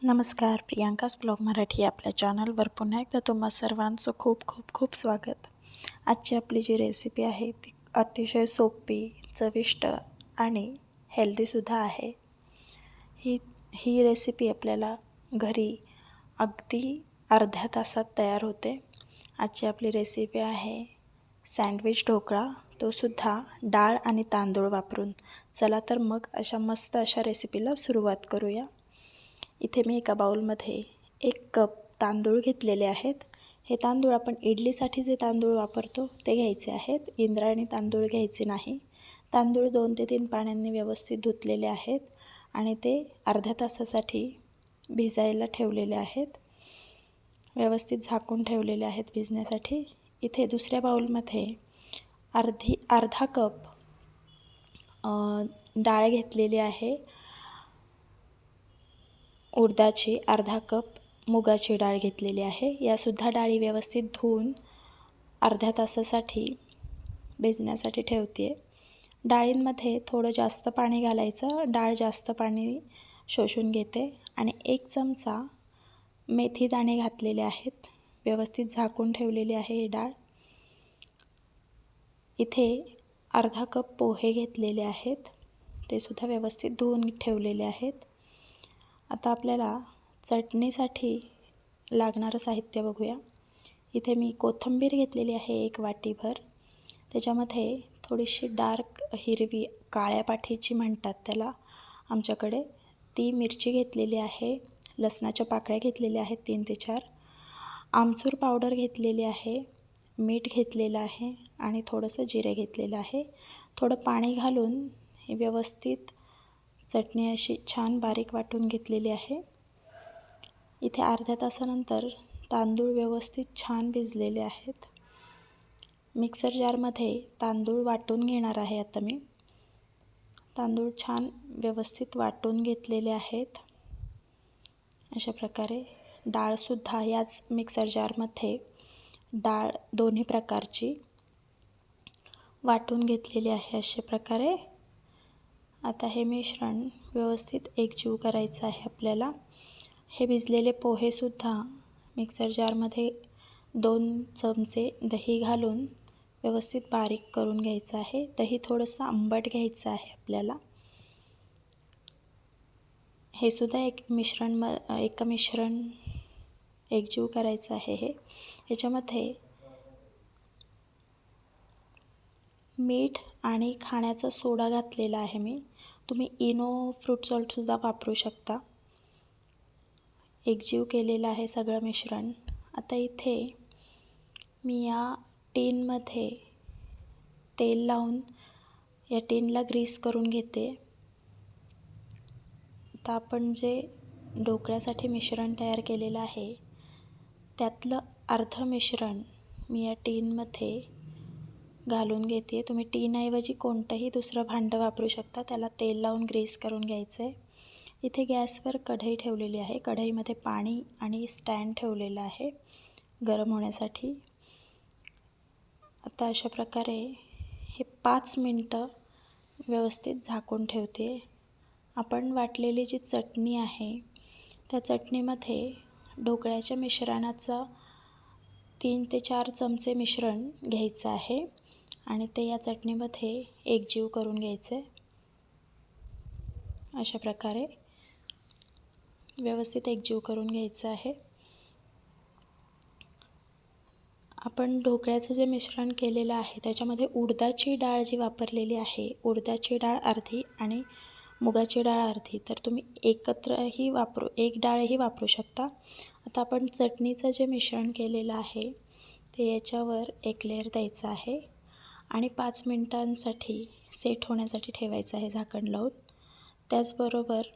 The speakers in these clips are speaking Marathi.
नमस्कार. प्रियांकाज ब्लॉग मराठी आपल्या चॅनलवर पुन्हा एकदा तुम्हा सर्वांचं खूप खूप खूप स्वागत. आजची आपली जी रेसिपी आहे ती अतिशय सोपी, चविष्ट आणि हेल्दीसुद्धा आहे. ही ही रेसिपी आपल्याला घरी अगदी अर्ध्या तासात तयार होते. आजची आपली रेसिपी आहे सँडविच ढोकळा, तोसुद्धा डाळ आणि तांदूळ वापरून. चला तर मग अशा मस्त अशा रेसिपीला सुरुवात करूया. इथे मी एका बाउलमध्ये 1 कप तांदूळ घेतलेले आहेत. हे तांदूळ आपण इडलीसाठी जे तांदूळ वापरतो ते घ्यायचे आहेत. इंद्रायणी तांदूळ घ्यायचे नाही. तांदूळ 2 ते 3 पाण्याने व्यवस्थित धुतलेले आहेत आणि ते अर्ध्या तासासाठी भिजायला ठेवलेले आहेत. व्यवस्थित झाकून ठेवलेले आहेत भिजण्यासाठी. इथे दुसऱ्या बाउलमध्ये अर्धा कप डाळ घेतलेली आहे. उडदाची, अर्धा कप मुगाची डाळ घेतलेली आहे. यासुद्धा डाळी व्यवस्थित धुवून अर्ध्या तासासाठी भिजण्यासाठी ठेवते आहे. डाळींमध्ये थोडं जास्त पाणी घालायचं, डाळ जास्त पाणी शोषून घेते. आणि 1 चमचा मेथी दाणे घातलेले आहेत. व्यवस्थित झाकून ठेवलेली आहे ही डाळ. इथे अर्धा कप पोहे घेतलेले आहेत. ते सुद्धा व्यवस्थित धुवून ठेवलेले आहेत. आता आपल्याला चटणीसाठी लागणारं साहित्य बघूया. इथे मी कोथिंबीर घेतलेली आहे 1 वाटीभर. त्याच्यामध्ये थोडीशी डार्क हिरवी काळ्या पाठीची म्हणतात त्याला आमच्याकडे, ती मिरची घेतलेली आहे. लसणाच्या पाकळ्या घेतलेल्या आहेत 3 ते 4. आमचूर पावडर घेतलेली आहे. मीठ घेतलेलं आहे आणि थोडंसं जिरे घेतलेलं आहे. थोडं पाणी घालून हे व्यवस्थित चटणी अशी छान बारीक वाटून घेतलेली आहे. इथे अर्ध्या तासानंतर तांदूळ व्यवस्थित छान भिजलेले आहेत. मिक्सर जारमध्ये तांदूळ वाटून घेणार आहे आता मी. तांदूळ छान व्यवस्थित वाटून घेतलेले आहेत. अशा प्रकारे डाळसुद्धा याच मिक्सर जारमध्ये डाळ दोन्ही प्रकारची वाटून घेतलेली आहे. अशा प्रकारे आता हे मिश्रण व्यवस्थित एकजीव करायचं आहे आपल्याला. हे भिजलेले पोहेसुद्धा मिक्सर जारमध्ये 2 चमचे दही घालून व्यवस्थित बारीक करून घ्यायचं आहे. दही थोडंसं आंबट घ्यायचं आहे आपल्याला. हे सुद्धा एक मिश्रण एकजीव करायचं आहे. ह्याच्यामध्ये मीठ आणि खाण्याचा सोडा घातलेला आहे मी. तुम्ही इनो फ्रूट सॉल्टसुद्धा वापरू शकता. एकजीव केलेलं आहे सगळं मिश्रण. आता इथे मी या टीनमध्ये तेल लावून या टीनला ग्रीस करून घेते. आता आपण जे ढोकळ्यासाठी मिश्रण तयार केलेलं आहे त्यातलं अर्धं मिश्रण मी या टीनमध्ये घालून घेते. तुम्ही टीनऐवजी कोणतंही दुसरं भांडं वापरू शकता. त्याला तेल लावून ग्रीस करून घ्यायचं आहे. इथे गॅसवर कढई ठेवलेली आहे. कढईमध्ये पाणी आणि स्टँड ठेवलेलं आहे गरम होण्यासाठी. आता अशा प्रकारे हे 5 मिनटं व्यवस्थित झाकून ठेवते. आपण वाटलेली जी चटणी आहे त्या चटणीमध्ये ढोकळ्याच्या मिश्रणाचं 3 ते 4 चमचे मिश्रण घ्यायचं आहे आणि ते या चटणीमध्ये एकजीव करून घ्यायचे. अशा प्रकारे व्यवस्थित एकजीव करून घ्यायचं आहे. आपण ढोकळ्याचं जे मिश्रण केलेलं आहे त्याच्यामध्ये उडदाची डाळ जी वापरलेली आहे, उडदाची डाळ अर्धी आणि मुगाची डाळ अर्धी, तर तुम्ही एकत्रही एक डाळही वापरू शकता. आता आपण चटणीचं जे मिश्रण केलेलं आहे ते याच्यावर एक लेयर द्यायचं आहे आणि 5 मिनटांसाठी सेट होण्यासाठी ठेवायचं आहे झाकण लावून. त्याचबरोबर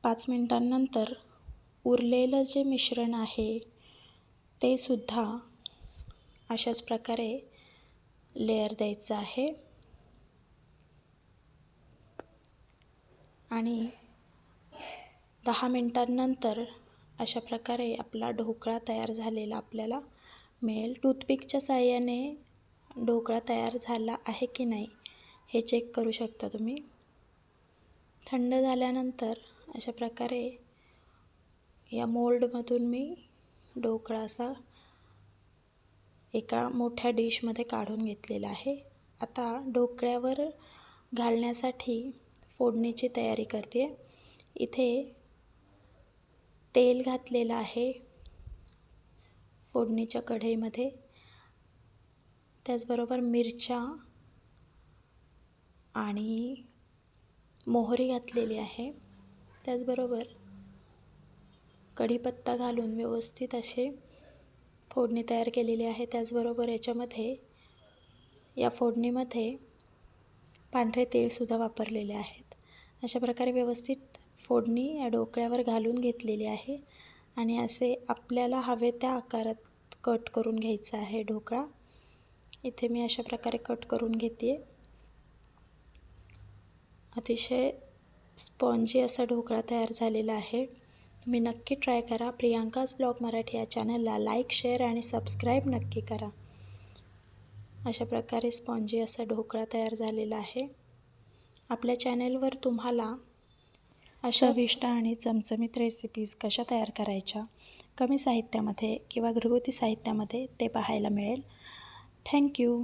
5 मिनटांनंतर उरलेलं जे मिश्रण आहे ते सुद्धा अशाच प्रकारे लेयर द्यायचं आहे आणि 10 मिनटांनंतर अशा प्रकारे आपला ढोकळा तयार झालेला आपल्याला मिळेल. टूथपिकच्या साहाय्याने ढोकळा तयार झाला आहे की नाही हे चेक करू शकता तुम्ही. थंड झाल्यानंतर अशा प्रकारे या मोल्डमधून मी ढोकळा असा एका मोठ्या डिशमध्ये काढून घेतलेला आहे. आता ढोकळ्यावर घालण्यासाठी फोडणीची तयारी करते. इथे तेल घातलेलं आहे फोडणीच्या कढईमध्ये, त्याचबरोबर मिरच्या आणि मोहरी घातलेली आहे. त्याचबरोबर कढीपत्ता घालून व्यवस्थित असे फोडणी तयार केलेली आहे. त्याचबरोबर या फोडणीमध्ये पांढरे तेलसुद्धा वापरलेले आहेत. अशा प्रकारे व्यवस्थित फोडणी या ढोकळ्यावर घालून घेतलेली आहे आणि असे आपल्याला हवे त्या आकारात कट करून घ्यायचा आहे ढोकळा. इथे मी अशा प्रकारे कट करून घेते. अतिशय स्पॉन्जी असा ढोकळा तयार झालेला आहे. तुम्ही नक्की ट्राय करा. प्रियांकाज ब्लॉग मराठी या चॅनलला लाईक, शेअर आणि सबस्क्राईब नक्की करा. अशा प्रकारे स्पॉन्जी असा ढोकळा तयार झालेला आहे. आपल्या चॅनलवर तुम्हाला अशा चविष्ट आणि चमचमीत रेसिपीज कशा तयार करायच्या कमी साहित्यामध्ये किंवा घरगुती साहित्यामध्ये ते पाहायला मिळेल. थँक्यू.